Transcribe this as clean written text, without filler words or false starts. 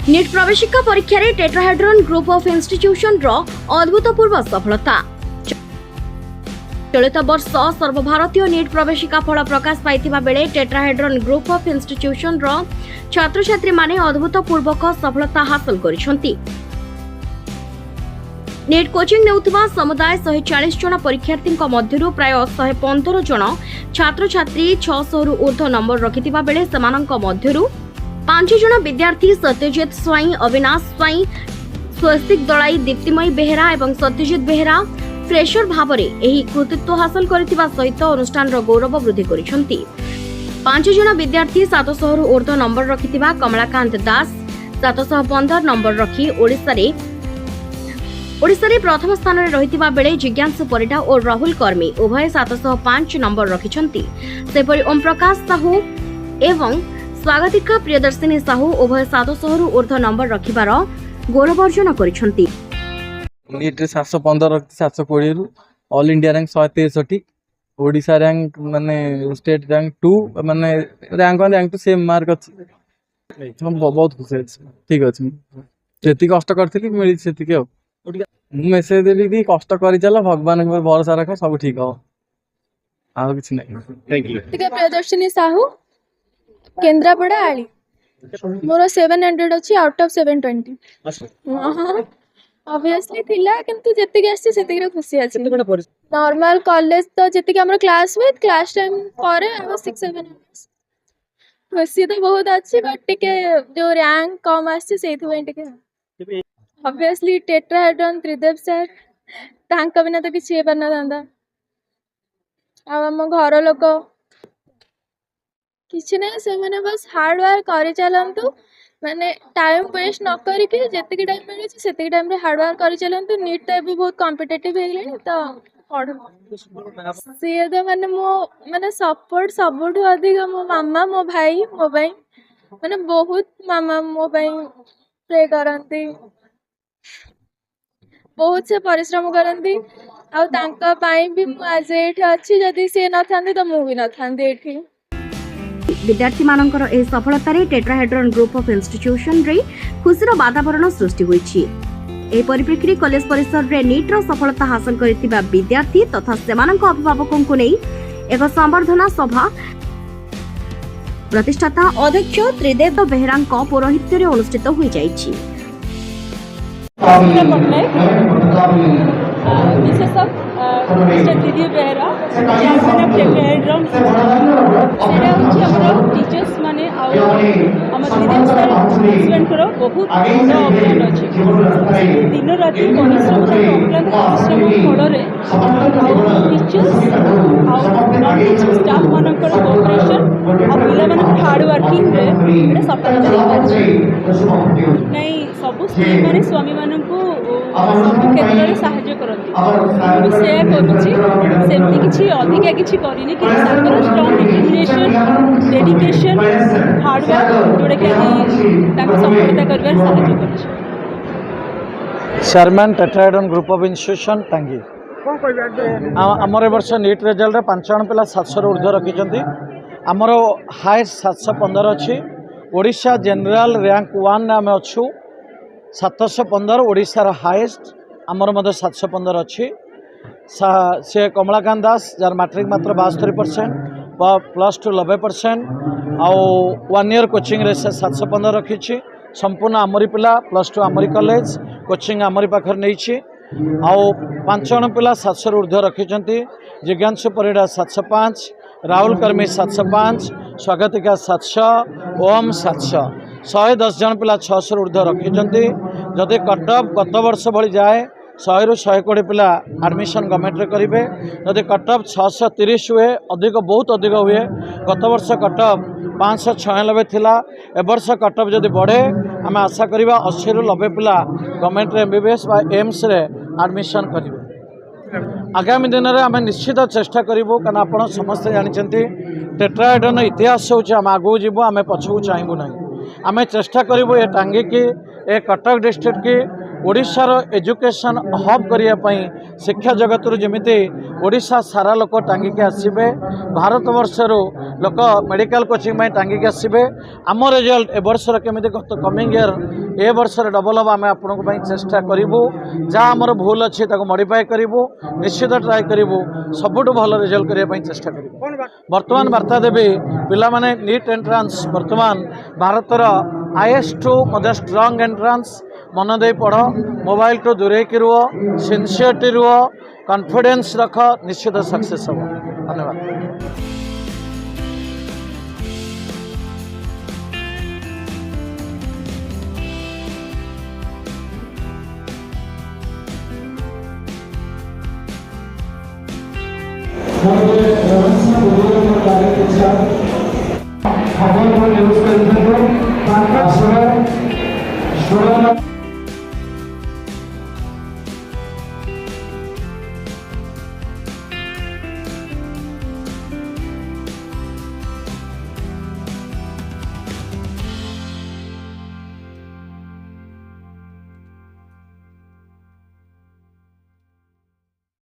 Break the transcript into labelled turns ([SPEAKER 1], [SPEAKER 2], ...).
[SPEAKER 1] NEET प्रवेशिका परीक्षा रे टेट्राहेड्रन ग्रुप ऑफ इंस्टीट्यूशन रो अद्भुतपूर्व सफलता। चलित वर्ष सर्वभारतीय नीट प्रवेशिका फल प्रकाश पाइथिबा बेले टेट्राहेड्रन ग्रुप ऑफ इंस्टीट्यूशन रो छात्र छात्री माने अद्भुतपूर्वक सफलता हासिल करिसंती। नीट कोचिंग नेउथबा समुदाय 140 जन परीक्षार्थी मध्यरु प्राय 115 जन छात्र छात्री 600 रु ऊर्ध्व नंबर रखिथिबा बेले समानंक मध्यरु 5 जन विद्यार्थी सत्यजित स्वाई, अविनाश स्वाई, स्वस्तिक दलाई, दीप्तिमयी बेहेरा एवं सत्यजित बेहेरा फ्रेशर भावरे एही कृतित्व हासिल करथिबा सहित अनुष्ठान रो गौरव वृद्धि करिसंती। 5 जन विद्यार्थी 700 रु ऊर्ध्व नंबर रखिथिबा कमलाकांत दास 715 नंबर रखी ओडिसा रे प्रथम स्थान रे रहिथिबा बेले जिज्ञासु परिडा और राहुल कर्मी उभय 705 नंबर रखिछंती। सेपरि ओम प्रकाश साहू एवं स्वागतिका प्रियदर्शिनी साहू उभय 700 रु ऊर्ध्व नंबर रखिबार गौरव अर्जन करिछंती।
[SPEAKER 2] नीट 715 रखी 720 रु all India rank 163, Odisha rank माने स्टेट रैंक 2 माने रैंक 1 रैंक 2 सेम मार्क अछि। हम बहुत खुश अछि। ठीक अछि, जेति कष्ट करथिली मिली सेति के मेसेज देली कि कष्ट करी चला, भगवान के भरोसा रख, सब ठीक हो, आउ किछ नै।
[SPEAKER 3] Thank you. प्रियदर्शिनी साहू, केंद्रापड़ा आली, मोर 700 अछि आउट ऑफ 720। ऑब्वियसली थिला किंतु जति के आसी सेति के खुशी अछि। नॉर्मल कॉलेज तो जति के हमर क्लास विथ क्लास टाइम करे 6-7 आवर्स खुशी तो बहुत अच्छी, बट टिके जो रैंक कम आसी सेति वे टिके ऑब्वियसली टेट्राहेड्रन त्रिदेव सर तांका बिना तो किछि बना दांदा। आ हम घर लोक किछि नै, से माने बस हार्ड वर्क करि चलंतु, माने टाइम वेस्ट न करी के जति टाइम मिले सेति टाइम रे हार्ड वर्क करि चलंतु। नीट तो भी बहुत कॉम्पिटिटिव हे गेले तो पढ से तो माने मो माने सपोर्ट सबठु अधिक मो मामा, मो भाई, मो भाई माने बहुत मामा मो भाई प्रे करंती, बहुत से परिश्रम करंती। आ तांका पाई भी आज एठी अछि, जदी से न थांदे तो मु भी न थांदे एठी।
[SPEAKER 1] विद्यार्थी मानकर ए सफलता रे टेट्राहेड्रन ग्रुप ऑफ इंस्टीट्यूशन रे खुशीर वातावरण सृष्टि होईछि। ए परिप्रेक्षी कॉलेज परिसर रे नीट रो सफलता हासिल करथिबा विद्यार्थी तथा सेमानक अभिभावकों को नै एक संवर्धना सभा प्रतिष्ठाता अध्यक्ष त्रिदेव बेहेरांक पौरोहित्य रे अनुष्ठित होई जाईछि।
[SPEAKER 4] Mister Tridev Behera chairman of Tetrahedron सेटा होछि हमर टीचर्स माने आ हमर त्रिदेव सर स्टूडेंट को बहुत अवदान अछि। दिन राति परिश्रम अक्लांत परिश्रम फल रे टीचर्स आ टीचिंग स्टाफ मानकर कोऑपरेशन आ पिला मानकर हार्ड वर्किंग रे एटा सफलता पाछि। नै सब स्त्री माने स्वामी माननको सब क्षेत्र रे सहायता करନ୍ତି। ମୁଁ ସେୟା କରୁଛି, ସେମିତି କିଛି ଅଧିକା କିଛି କରିନି, କିନ୍ତୁ ତାଙ୍କର ଷ୍ଟ୍ରଙ୍ଗ ଡିଟରମିନେସନ୍, ଡେଡିକେସନ୍, ହାର୍ଡୱାର୍କ ଯେଉଁଟାକି ଆଜି ତାଙ୍କୁ ସଫଳତା କରିବାରେ ସାହାଯ୍ୟ କରୁଛି।
[SPEAKER 5] Chairman tetrahedron group of institution टांगी आमर ए वर्ष नीट रिजल्ट 5 जन पिला 700 ऊर्ध्व रखिंट। आमर हाएस्ट 715 अच्छी। ओडिशा जनरल रैंक 1 आम अच्छु 715, ओडिशार हाएस्ट आमर मध्य 715 अच्छी। से कमलाकांत दास जार मैट्रिक मात्र 72%, +2 90%, आउ 1 ईयर कोचिंग रे से 715 रखी। संपूर्ण आमरी पिला +2 आमरी कॉलेज कोचिंग आमरी पाखर नहीं। आउ 5 जन पिला 700 ऊर्ध्व रखिंट। जिज्ञासु परिडा 705, राहुल कर्मी 705, स्वागतिका 700, ओम 700, 110 जन पिला 600 ऊर्ध्व रखिंट। जदि कटअफ गत वर्ष भली जाए 100 रु 120 पिला एडमिशन गवर्नमेंट रे करेंगे। जदि कटअफ 630 हुए, अधिक बहुत अधिक हुए। गत वर्ष कटअफ 596 थिला, ए वर्ष कटअफ जदि बढ़े आम आशा करवा 80 रु 90 पिला गवर्नमेंट रे एमबीबीएस बा एम्स रे एडमिशन करेंगे। आगामी दिन में आम निश्चित चेष्टा करूँ, कारण आप समस्ते जानते टेट्राहेड्रन इतिहास होची आम आगू जीवु, आम पछकू चाहबू ना। आम चेष्टा करूँ ए टांगी की ए कटक डिस्ट्रिक्ट की ओडिशार एजुकेशन हब करने पई शिक्षा जगत जमीती ओडिशा सारा लोक टांगिक आसबे भारत वर्षर लोक मेडिकल कोचिंग में टांगिक आसबे आम रिजल्ट ए वर्षर केमी गत कमिंग इयर ए वर्षर डबल हम आम आपण चेष्टा करूँ जहाँ आमर भूल अच्छी मॉडिफाई करूँ निश्चित ट्राए करूँ सबुठ भल रिजल्ट करने चेष्टा करूँ बर्तमान वार्ता देवी पिला माने नीट एंट्रांस बर्तमान भारतर हाईएस्ट मध्य स्ट्रॉन्ग एंट्रांस मन दे पढ़ मोबाइल टू दूरे की रुह सिंसियरिटी रुह कॉन्फिडेंस रख निश्चित सक्सेस हम धन्यवाद।
[SPEAKER 6] खबर न्यूज